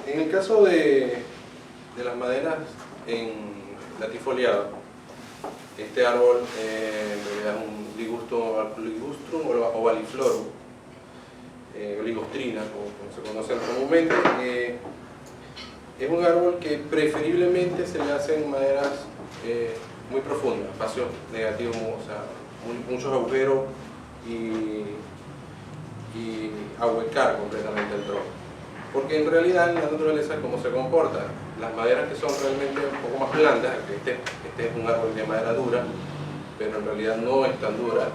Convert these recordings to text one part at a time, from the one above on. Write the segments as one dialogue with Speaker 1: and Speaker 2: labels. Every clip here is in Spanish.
Speaker 1: En el caso de las maderas en latifoliado, este árbol en realidad es un ligustrum ovaliflorum, ligostrina, como se conoce comúnmente. Es un árbol que preferiblemente se le hacen maderas muy profundas, espacios negativos, o sea, muchos agujeros y ahuecar completamente el tronco. Porque en realidad en la naturaleza, ¿cómo se comporta? Las maderas que son realmente un poco más blandas, este es un árbol de madera dura, pero en realidad no es tan dura,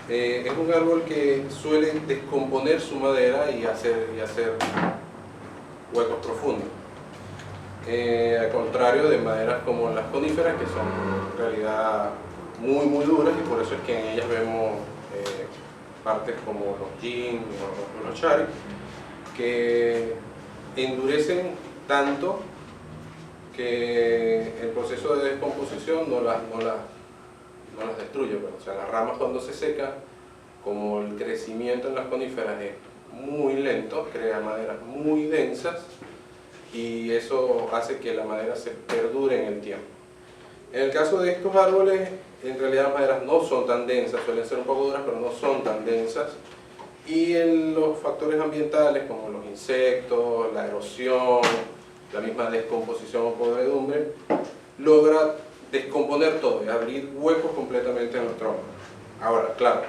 Speaker 1: es un árbol que suele descomponer su madera y hacer huecos profundos. Al contrario de maderas como las coníferas, que son en realidad muy duras, y por eso es que en ellas vemos partes como los yin o los chari, que endurecen tanto que el proceso de descomposición no las destruye. O sea, las ramas cuando se secan, como el crecimiento en las coníferas es muy lento, crea maderas muy densas y eso hace que la madera se perdure en el tiempo. En el caso de estos árboles, en realidad las maderas no son tan densas, suelen ser un poco duras, pero no son tan densas. Y en los factores ambientales como los insectos, la erosión, la misma descomposición o podredumbre, logra descomponer todo y abrir huecos completamente en el tronco. Ahora, claro,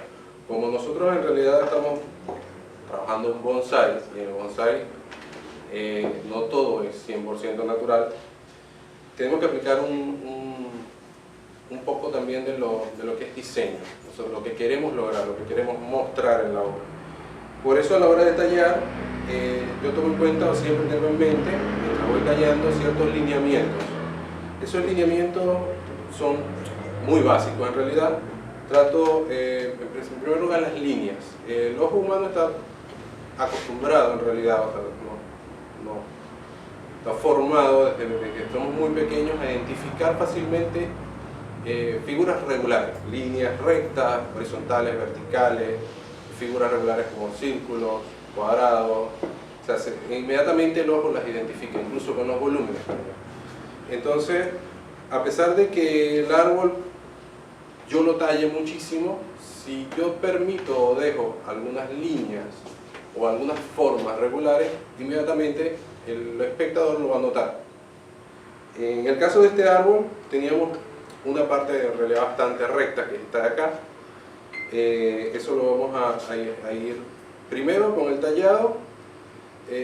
Speaker 1: como nosotros en realidad estamos trabajando en bonsai, y en el bonsai no todo es 100% natural, tenemos que aplicar un poco también de lo que es diseño, o sea, lo que queremos lograr, lo que queremos mostrar en la obra. Por eso a la hora de tallar, yo tomo en cuenta, o siempre tengo en mente, mientras voy tallando, ciertos lineamientos. Esos lineamientos son muy básicos en realidad. Trato, en primer lugar, las líneas. El ojo humano está acostumbrado en realidad, o sea, está formado desde que somos muy pequeños a identificar fácilmente figuras regulares, líneas rectas, horizontales, verticales, figuras regulares como círculos, cuadrados. O sea, inmediatamente el ojo las identifica, incluso con los volúmenes. Entonces, a pesar de que el árbol yo lo talle muchísimo, si yo permito o dejo algunas líneas o algunas formas regulares, inmediatamente el espectador lo va a notar. En el caso de este árbol, teníamos una parte en realidad bastante recta que está acá. Eso lo vamos a ir primero con el tallado.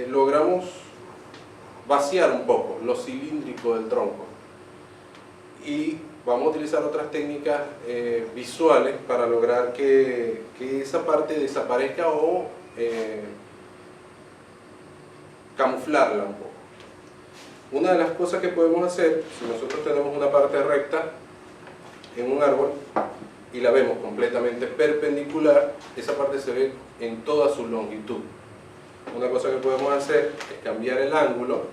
Speaker 1: Logramos vaciar un poco lo cilíndrico del tronco y vamos a utilizar otras técnicas visuales para lograr que esa parte desaparezca o camuflarla un poco. Una de las cosas que podemos hacer, si nosotros tenemos una parte recta en un árbol y la vemos completamente perpendicular, esa parte se ve en toda su longitud. Una cosa que podemos hacer es cambiar el ángulo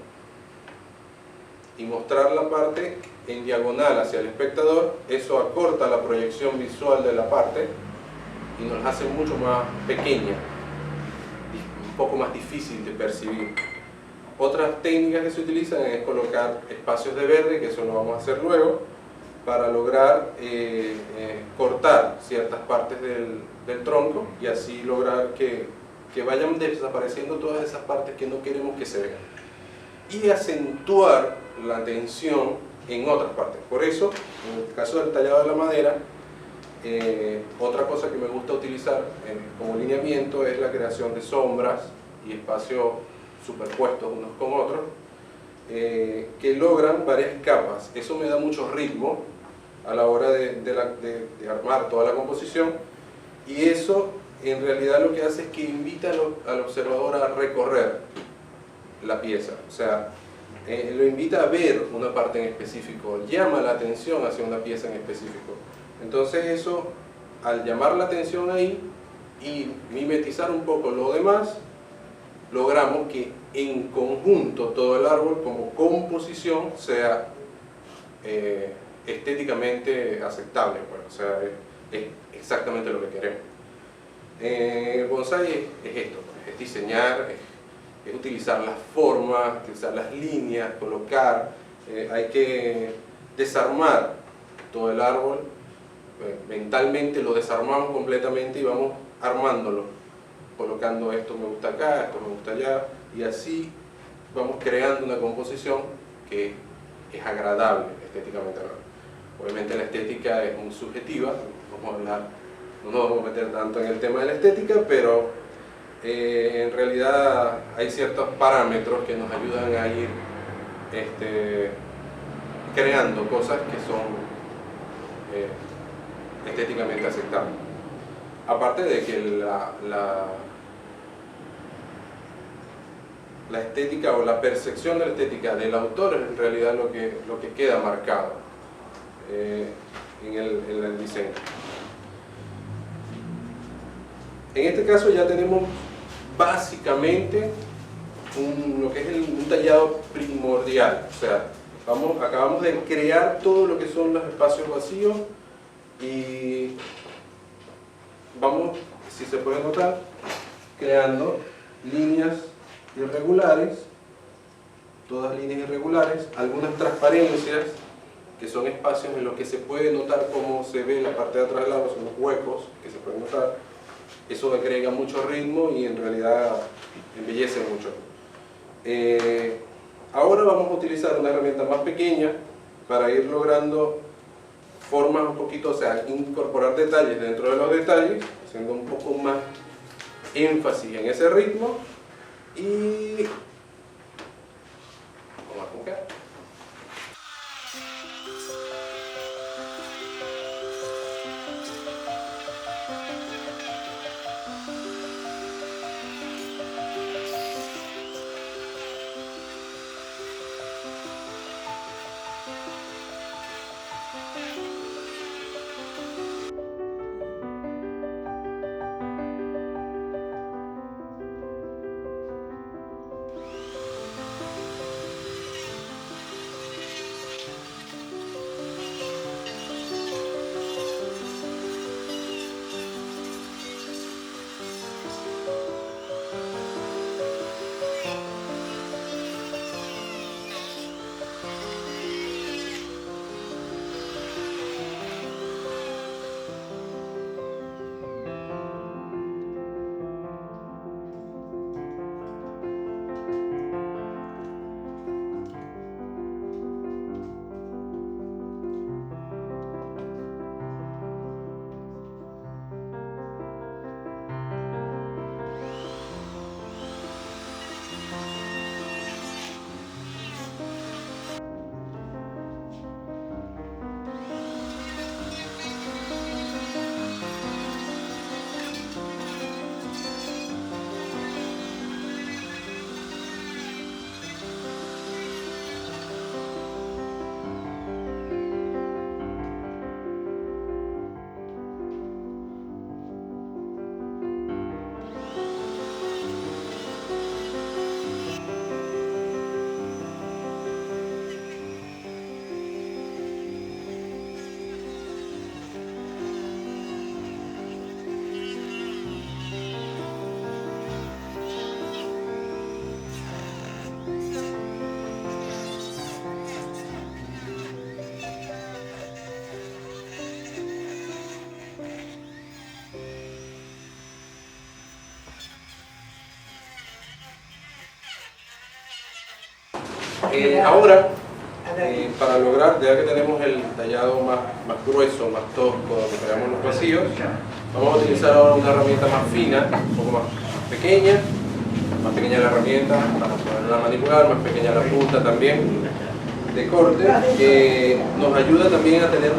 Speaker 1: y mostrar la parte en diagonal hacia el espectador. Eso acorta la proyección visual de la parte y nos la hace mucho más pequeña, un poco más difícil de percibir. Otras técnicas que se utilizan es colocar espacios de verde, que eso lo vamos a hacer luego, para lograr cortar ciertas partes del tronco y así lograr que vayan desapareciendo todas esas partes que no queremos que se vean. Y acentuar la tensión en otras partes. Por eso, en el caso del tallado de la madera, otra cosa que me gusta utilizar como lineamiento es la creación de sombras y espacios superpuestos unos con otros, que logran varias capas. Eso me da mucho ritmo a la hora de armar toda la composición, y eso en realidad lo que hace es que invita al observador a recorrer la pieza, o sea, lo invita a ver una parte en específico, llama la atención hacia una pieza en específico. Entonces eso, al llamar la atención ahí y mimetizar un poco lo demás, logramos que en conjunto todo el árbol como composición sea estéticamente aceptable, pues, o sea, es exactamente lo que queremos. El bonsái es esto, pues, es diseñar, es utilizar las formas, utilizar las líneas, colocar, hay que desarmar todo el árbol, mentalmente lo desarmamos completamente y vamos armándolo, colocando esto me gusta acá, esto me gusta allá, y así vamos creando una composición que es agradable estéticamente hablando. Obviamente la estética es muy subjetiva, vamos a hablar, no nos vamos a meter tanto en el tema de la estética, pero en realidad hay ciertos parámetros que nos ayudan a ir creando cosas que son estéticamente aceptables. Aparte de que la estética o la percepción de la estética del autor es en realidad lo que queda marcado en el diseño. En este caso ya tenemos básicamente lo que es un tallado primordial, o sea, acabamos de crear todo lo que son los espacios vacíos y vamos, si se puede notar, creando líneas irregulares, todas líneas irregulares, algunas transparencias, que son espacios en los que se puede notar cómo se ve la parte de atrás del árbol, son los huecos que se pueden notar. Eso agrega mucho ritmo y en realidad embellece mucho. Ahora vamos a utilizar una herramienta más pequeña para ir logrando formas un poquito, o sea, incorporar detalles dentro de los detalles, haciendo un poco más énfasis en ese ritmo y vamos a arrancar. Ahora, para lograr, ya que tenemos el tallado más grueso, más tosco, donde creamos los vacíos, vamos a utilizar ahora una herramienta más fina, un poco más pequeña la herramienta para poderla manipular, más pequeña la punta también de corte, que nos ayuda también a tener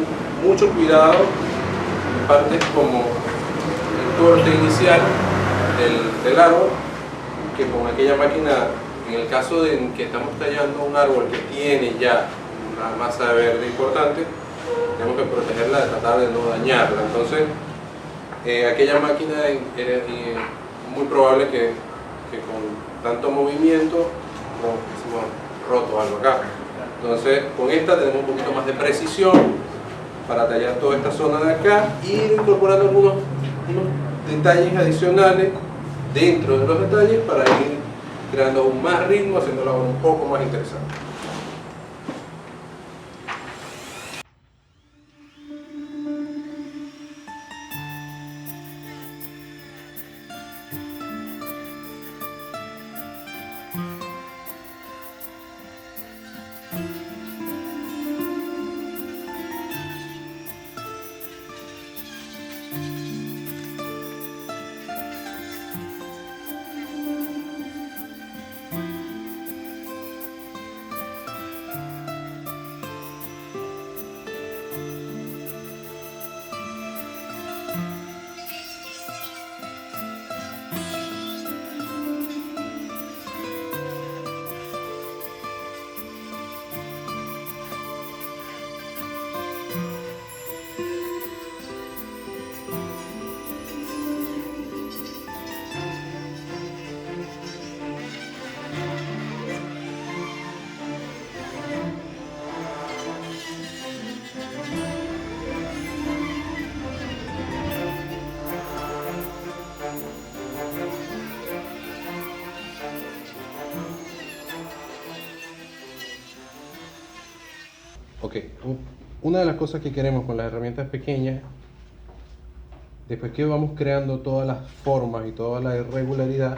Speaker 1: mucho cuidado en partes como el corte inicial del árbol, que con aquella máquina, en el caso de que estamos tallando un árbol que tiene ya una masa verde importante, tenemos que protegerla, de tratar de no dañarla. Entonces, aquella máquina era muy probable que con tanto movimiento hemos roto algo acá. Entonces, con esta tenemos un poquito más de precisión para tallar toda esta zona de acá y ir incorporando unos detalles adicionales dentro de los detalles para ir creando aún más ritmo, haciéndolo un poco más interesante. Ok, una de las cosas que queremos con las herramientas pequeñas, después que vamos creando todas las formas y toda la irregularidad,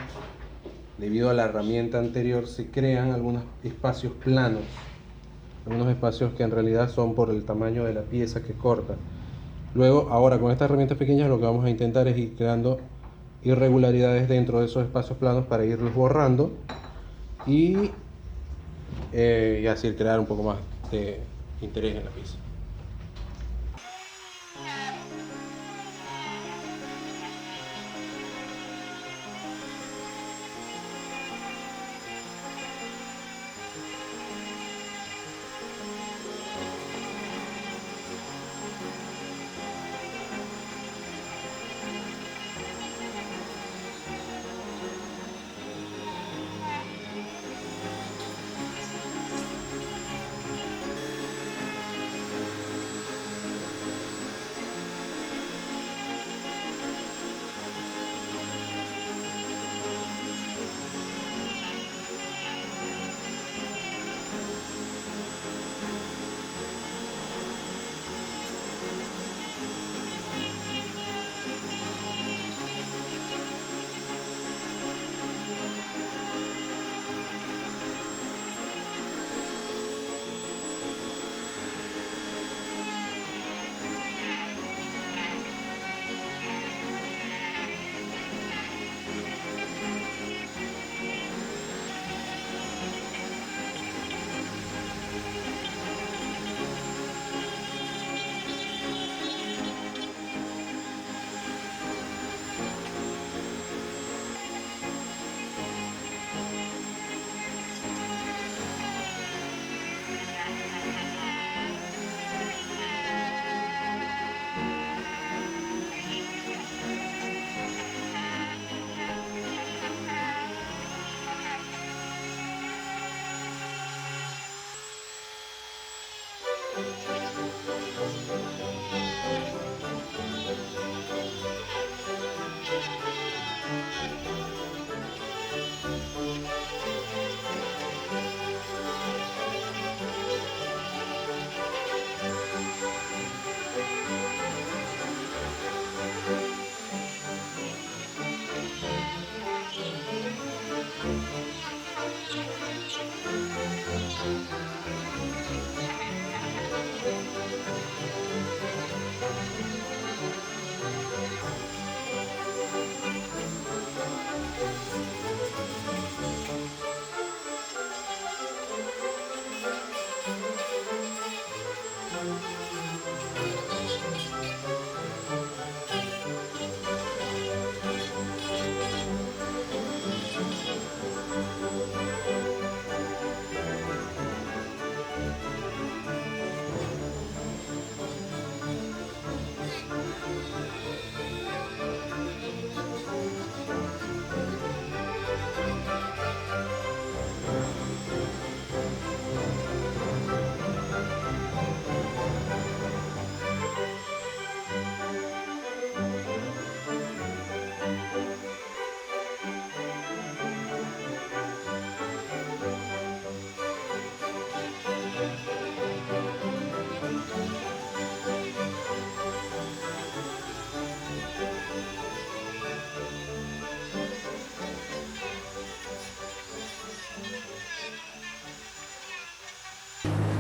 Speaker 1: debido a la herramienta anterior, se crean algunos espacios planos, algunos espacios que en realidad son por el tamaño de la pieza que corta. Luego, ahora con estas herramientas pequeñas lo que vamos a intentar es ir creando irregularidades dentro de esos espacios planos para irlos borrando y así crear un poco más de interés en la pieza.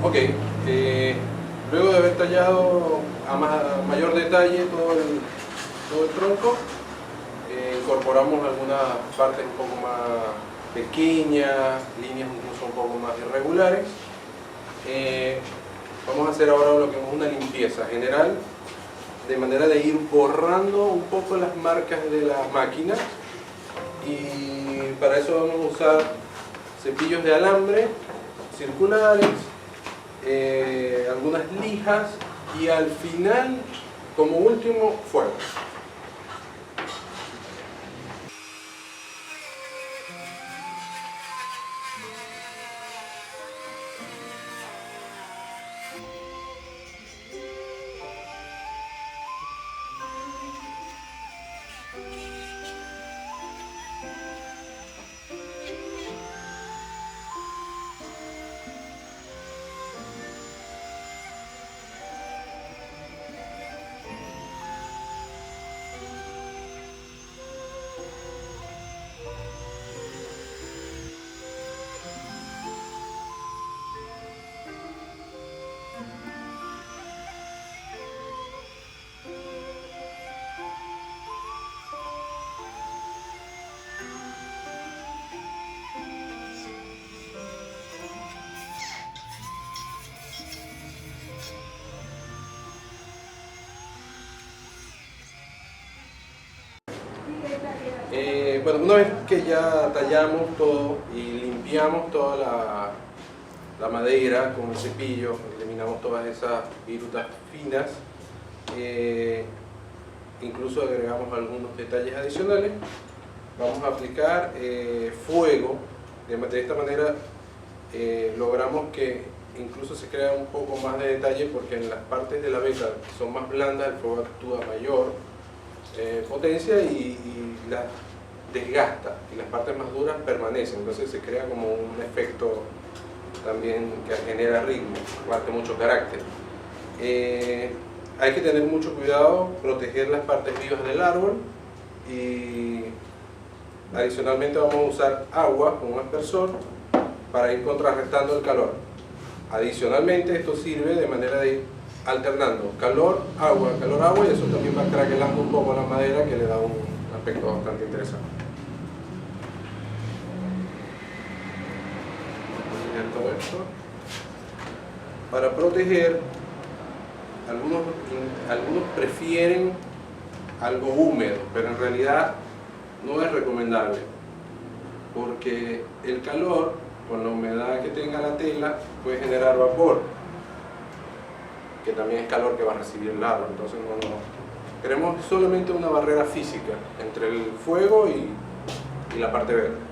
Speaker 1: Ok, luego de haber tallado a mayor detalle todo el tronco, incorporamos algunas partes un poco más pequeñas, líneas incluso un poco más irregulares. Vamos a hacer ahora lo que es una limpieza general, de manera de ir borrando un poco las marcas de la máquina, y para eso vamos a usar cepillos de alambre circulares, algunas lijas y al final, como último, fuego. Bueno, una vez que ya tallamos todo y limpiamos toda la madera con el cepillo, eliminamos todas esas virutas finas, incluso agregamos algunos detalles adicionales, vamos a aplicar fuego. De esta manera logramos que incluso se crea un poco más de detalle, porque en las partes de la veta que son más blandas el fuego actúa a mayor potencia y las desgasta, y las partes más duras permanecen, entonces se crea como un efecto también que genera ritmo, aparte mucho carácter. Hay que tener mucho cuidado, proteger las partes vivas del árbol, y adicionalmente vamos a usar agua con un aspersor para ir contrarrestando el calor. Adicionalmente esto sirve de manera de ir alternando calor, agua, y eso también va craquelando un poco la madera, que le da un aspecto bastante interesante. Todo esto para proteger, algunos prefieren algo húmedo, pero en realidad no es recomendable, porque el calor con la humedad que tenga la tela puede generar vapor, que también es calor que va a recibir el árbol. Entonces queremos solamente una barrera física entre el fuego y la parte verde.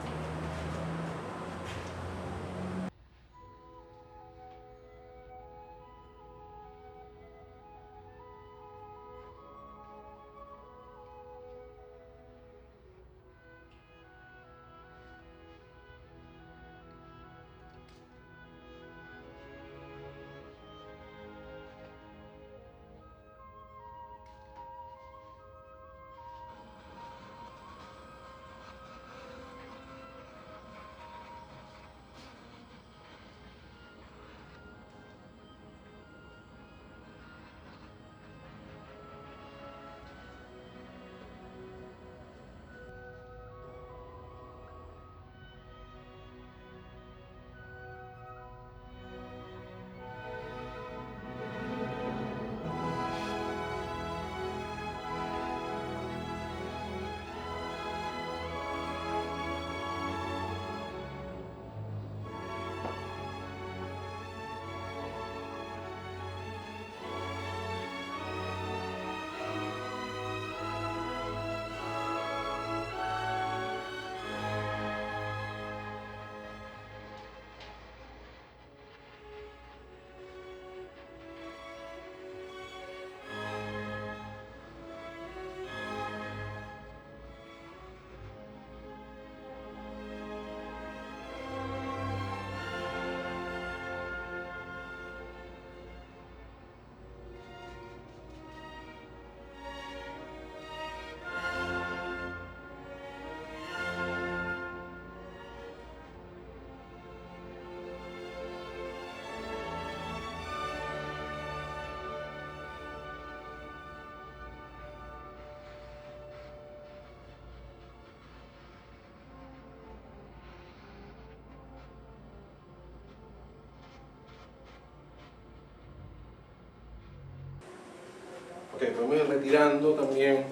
Speaker 1: Ok, podemos ir retirando también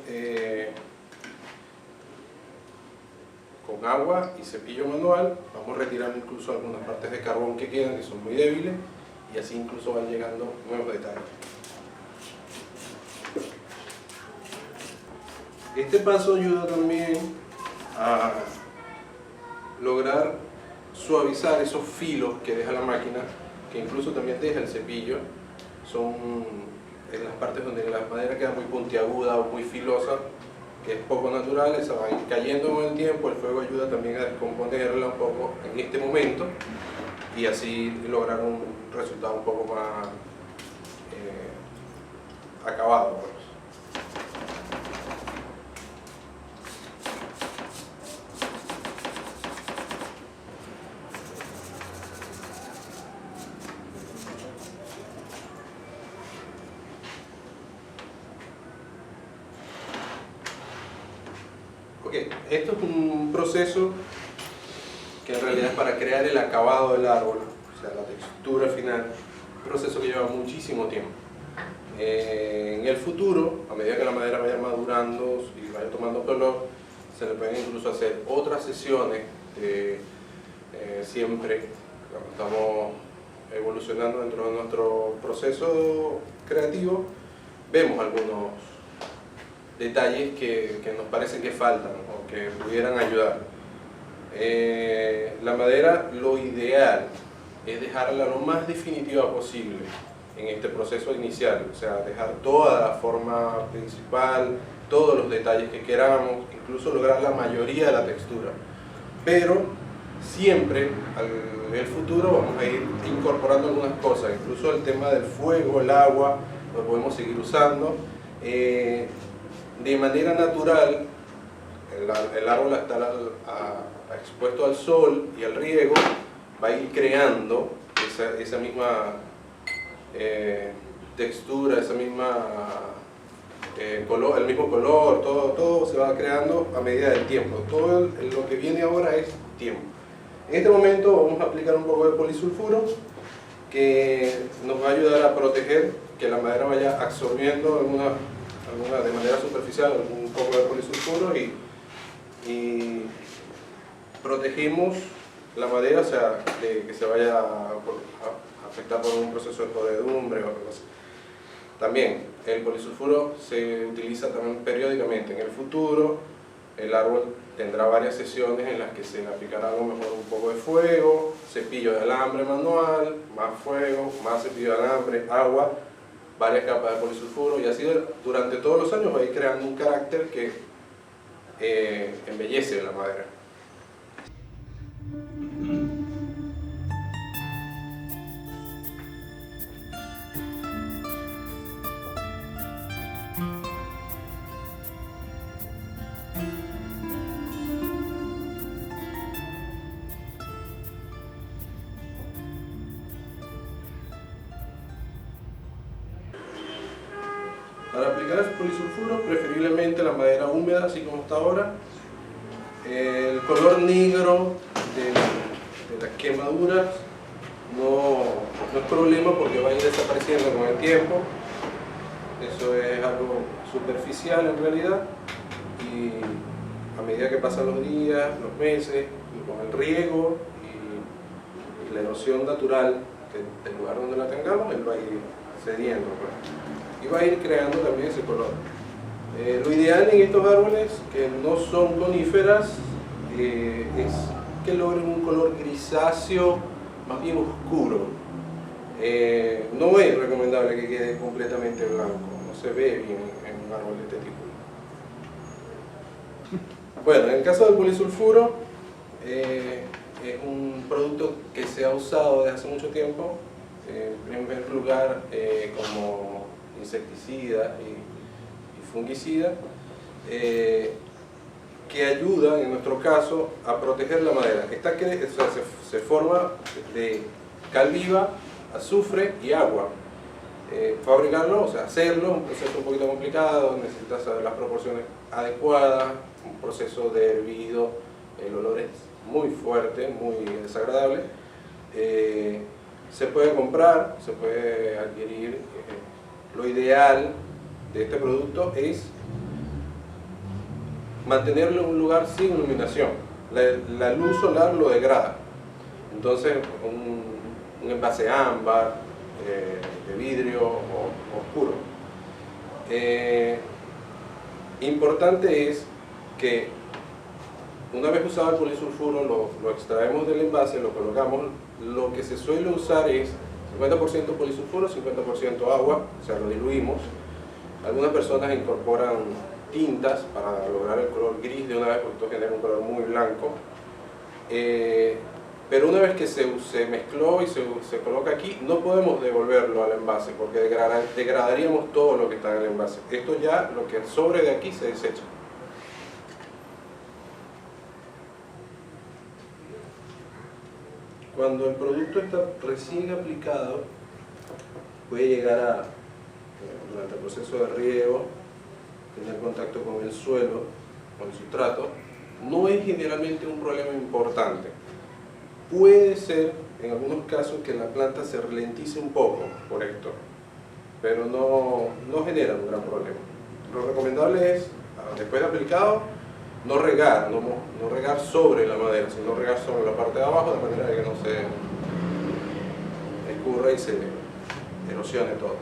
Speaker 1: con agua y cepillo manual. Vamos retirando incluso algunas partes de carbón que quedan, que son muy débiles, y así incluso van llegando nuevos detalles. Este paso ayuda también a lograr suavizar esos filos que deja la máquina, que incluso también deja el cepillo. Son en las partes donde la madera queda muy puntiaguda o muy filosa, que es poco natural, esa va a ir cayendo con el tiempo. El fuego ayuda también a descomponerla un poco en este momento y así lograr un resultado un poco más acabado, pues. Ok, esto es un proceso que en realidad es para crear el acabado del árbol, o sea, la textura final, un proceso que lleva muchísimo tiempo. En el futuro, a medida que la madera vaya madurando y vaya tomando color, se le pueden incluso hacer otras sesiones siempre, cuando estamos evolucionando dentro de nuestro proceso creativo, vemos algunos detalles que nos parecen que faltan o que pudieran ayudar. La madera, lo ideal es dejarla lo más definitiva posible en este proceso inicial, o sea, dejar toda la forma principal, todos los detalles que queramos, incluso lograr la mayoría de la textura. Pero siempre, en el futuro, vamos a ir incorporando algunas cosas, incluso el tema del fuego, el agua, lo podemos seguir usando. De manera natural, el árbol al estar expuesto al sol y al riego, va a ir creando esa misma textura, esa misma color, el mismo color, todo se va creando a medida del tiempo. Todo lo que viene ahora es tiempo. En este momento vamos a aplicar un poco de polisulfuro que nos va a ayudar a proteger que la madera vaya absorbiendo de manera superficial un poco de polisulfuro y protegemos la madera, o sea, de que se vaya a afectar por un proceso de podredumbre o algo así. También el polisulfuro se utiliza también periódicamente. En el futuro el árbol tendrá varias sesiones en las que se le aplicará a lo mejor un poco de fuego, cepillo de alambre manual, más fuego, más cepillo de alambre, agua, varias capas de polisulfuro, y así durante todos los años va a ir creando un carácter que embellece la madera. Para aplicar el polisulfuro, preferiblemente la madera húmeda, así como está ahora. El color negro de las quemaduras no es problema porque va a ir desapareciendo con el tiempo. Eso es algo superficial en realidad, y a medida que pasan los días, los meses, y con el riego y la erosión natural del lugar donde la tengamos, él va a ir cediendo, pues, y va a ir creando también ese color. Lo ideal en estos árboles que no son coníferas es que logren un color grisáceo, más bien oscuro. No es recomendable que quede completamente blanco, no se ve bien en un árbol de este tipo. Bueno, en el caso del polisulfuro, es un producto que se ha usado desde hace mucho tiempo, en primer lugar como insecticida y fungicida, que ayudan en nuestro caso a proteger la madera. Se forma de cal viva, azufre y agua. Fabricarlo, o sea, hacerlo, es un proceso un poquito complicado, necesitas saber las proporciones adecuadas, un proceso de hervido, el olor es muy fuerte, muy desagradable. Se puede comprar, se puede adquirir. Lo ideal de este producto es mantenerlo en un lugar sin iluminación. La luz solar lo degrada. Entonces, un envase ámbar, de vidrio o oscuro. Importante es que una vez usado el polisulfuro lo extraemos del envase, lo colocamos. Lo que se suele usar es 50% polisulfuro, 50% agua, o sea, lo diluimos. Algunas personas incorporan tintas para lograr el color gris de una vez, porque esto genera un color muy blanco. Pero una vez que se mezcló y se coloca aquí, no podemos devolverlo al envase porque degradaríamos todo lo que está en el envase. Esto ya, lo que sobre de aquí se desecha. Cuando el producto está recién aplicado, puede llegar durante el proceso de riego, tener contacto con el suelo, con el sustrato. No es generalmente un problema importante. Puede ser, en algunos casos, que la planta se ralentice un poco por esto, pero no genera un gran problema. Lo recomendable es, después de aplicado, no regar sobre la madera, sino regar sobre la parte de abajo, de manera que no se escurra y se erosione todo.